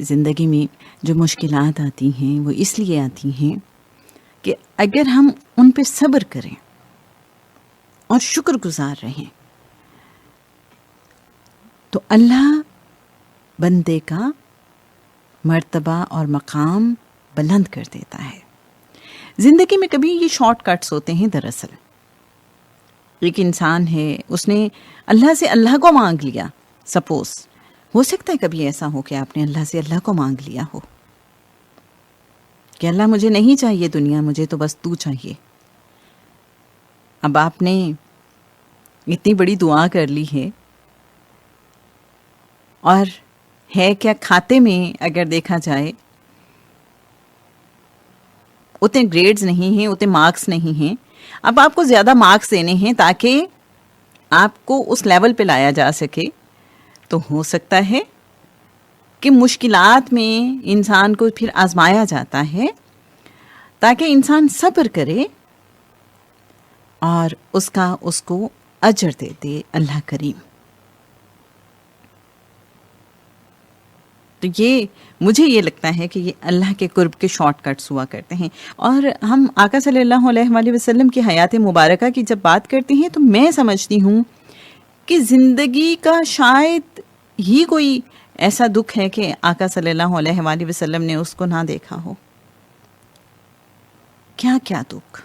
زندگی میں جو مشکلات آتی ہیں وہ اس لیے آتی ہیں کہ اگر ہم ان پہ صبر کریں اور شکر گزار رہیں تو اللہ بندے کا مرتبہ اور مقام بلند کر دیتا ہے. زندگی میں کبھی یہ شارٹ کٹس ہوتے ہیں. دراصل ایک انسان ہے، اس نے اللہ سے اللہ کو مانگ لیا. سپوز ہو سکتا ہے کبھی ایسا ہو کہ آپ نے اللہ سے اللہ کو مانگ لیا ہو کہ اللہ مجھے نہیں چاہیے دنیا، مجھے تو بس تو چاہیے. اب آپ نے اتنی بڑی دعا کر لی ہے اور ہے کیا کھاتے میں اگر دیکھا جائے اتنے گریڈز نہیں ہیں، اتنے مارکس نہیں ہیں. اب آپ کو زیادہ مارکس دینے ہیں تاکہ آپ کو اس لیول پہ لایا جا سکے. تو ہو سکتا ہے کہ مشکلات میں انسان کو پھر آزمایا جاتا ہے تاکہ انسان صبر کرے اور اس کو اجر دے دے اللہ کریم. تو مجھے یہ لگتا ہے کہ یہ اللہ کے قرب کے شارٹ کٹس ہوا کرتے ہیں. اور ہم آقا صلی اللہ علیہ وآلہ وسلم کی حیات مبارکہ کی جب بات کرتے ہیں تو میں سمجھتی ہوں کہ زندگی کا شاید ہی کوئی ایسا دکھ ہے کہ آقا صلی اللہ علیہ وآلہ وسلم نے اس کو نہ دیکھا ہو. کیا کیا دکھ،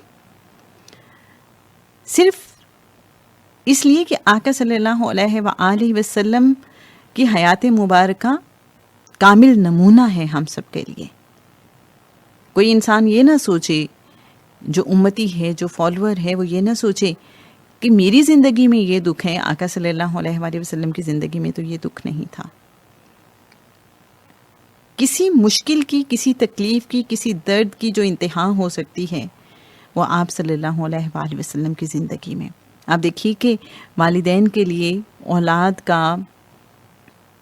صرف اس لیے کہ آقا صلی اللہ علیہ وآلہ وسلم کی حیات مبارکہ کامل نمونہ ہے ہم سب کے لیے. کوئی انسان یہ نہ سوچے، جو امتی ہے، جو فالوور ہے، وہ یہ نہ سوچے کہ میری زندگی میں یہ دکھ ہے، آقا صلی اللہ علیہ وآلہ وسلم کی زندگی میں تو یہ دکھ نہیں تھا. کسی مشکل کی، کسی تکلیف کی، کسی درد کی جو انتہا ہو سکتی ہے وہ آپ صلی اللہ علیہ وآلہ وسلم کی زندگی میں. آپ دیکھیے کہ والدین کے لیے اولاد کا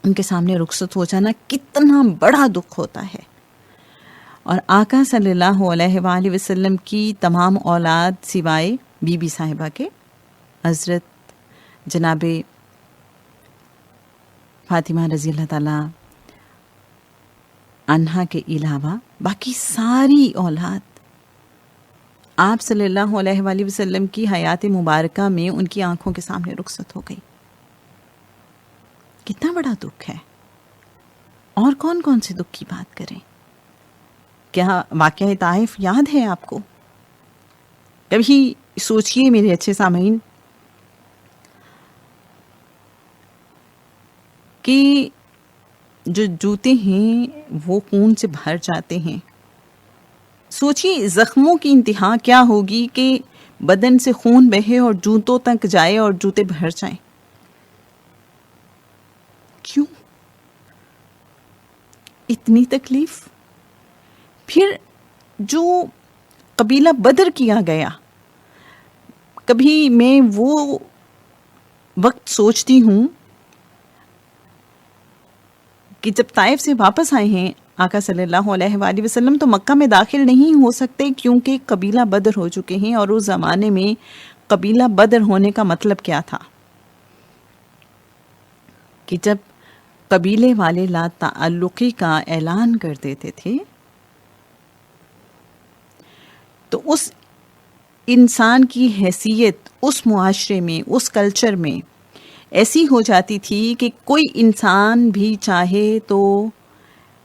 ان کے سامنے رخصت ہو جانا کتنا بڑا دکھ ہوتا ہے. اور آقا صلی اللہ علیہ وآلہ وسلم کی تمام اولاد سوائے بی بی صاحبہ کے، حضرت جناب فاطمہ رضی اللہ تعالی عنہا کے علاوہ باقی ساری اولاد آپ صلی اللہ علیہ وآلہ وسلم کی حیات مبارکہ میں ان کی آنکھوں کے سامنے رخصت ہو گئی. کتنا بڑا دکھ ہے. اور کون کون سے دکھ کی بات کریں؟ کیا واقعہ طائف یاد ہے آپ کو؟ کبھی سوچئے میرے اچھے سامعین کہ جو جوتے ہیں وہ خون سے بھر جاتے ہیں. سوچئے زخموں کی انتہا کیا ہوگی کہ بدن سے خون بہے اور جوتوں تک جائے اور جوتے بھر جائیں. کیوں اتنی تکلیف؟ پھر جو قبیلہ بدر کیا گیا، کبھی میں وہ وقت سوچتی ہوں کہ جب طائف سے واپس آئے ہیں آقا صلی اللہ علیہ وآلہ وسلم تو مکہ میں داخل نہیں ہو سکتے کیونکہ قبیلہ بدر ہو چکے ہیں. اور اس زمانے میں قبیلہ بدر ہونے کا مطلب کیا تھا کہ جب قبیلے والے لا تعلقی کا اعلان کر دیتے تھے تو اس انسان کی حیثیت اس معاشرے میں، اس کلچر میں ایسی ہو جاتی تھی کہ کوئی انسان بھی چاہے تو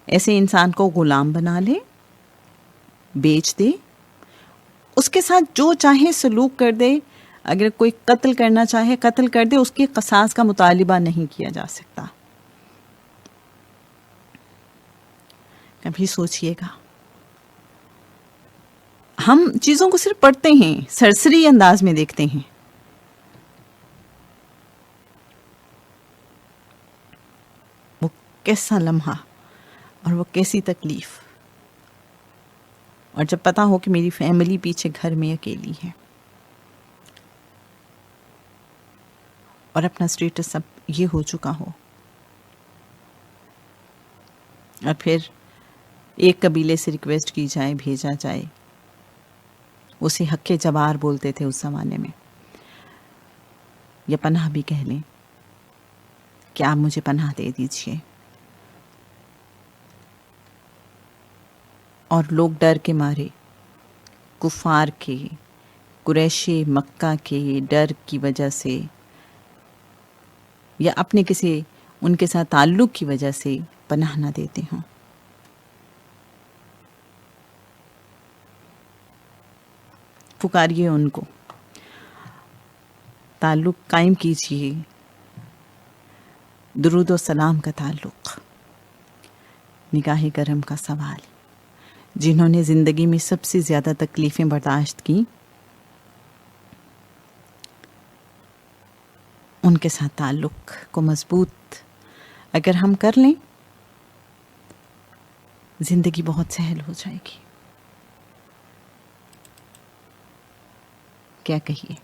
ایسے انسان کو غلام بنا لے، بیچ دے، اس کے ساتھ جو چاہے سلوک کر دے. اگر کوئی قتل کرنا چاہے قتل کر دے، اس کے قصاص کا مطالبہ نہیں کیا جا سکتا. کبھی سوچئے گا. ہم چیزوں کو صرف پڑھتے ہیں، سرسری انداز میں دیکھتے ہیں. وہ کیسا لمحہ اور وہ کیسی تکلیف. اور جب پتا ہو کہ میری فیملی پیچھے گھر میں اکیلی ہے اور اپنا سٹیٹس سب یہ ہو چکا ہو، اور پھر ایک قبیلے سے ریکویسٹ کی جائے، بھیجا جائے. اسے حق جوار بولتے تھے اس زمانے میں، یا پناہ بھی کہہ لیں کہ آپ مجھے پناہ دے دیجئے. اور لوگ ڈر کے مارے، کفار کے، قریش مکہ کے ڈر کی وجہ سے یا اپنے کسی ان کے ساتھ تعلق کی وجہ سے پناہ نہ دیتے ہوں. پکاریے ان کو، تعلق قائم کیجیے، درود و سلام کا تعلق. نگاہ کرم کا سوال، جنہوں نے زندگی میں سب سے زیادہ تکلیفیں برداشت کی، ان کے ساتھ تعلق کو مضبوط اگر ہم کر لیں، زندگی بہت سہل ہو جائے گی. کیا کہیے؟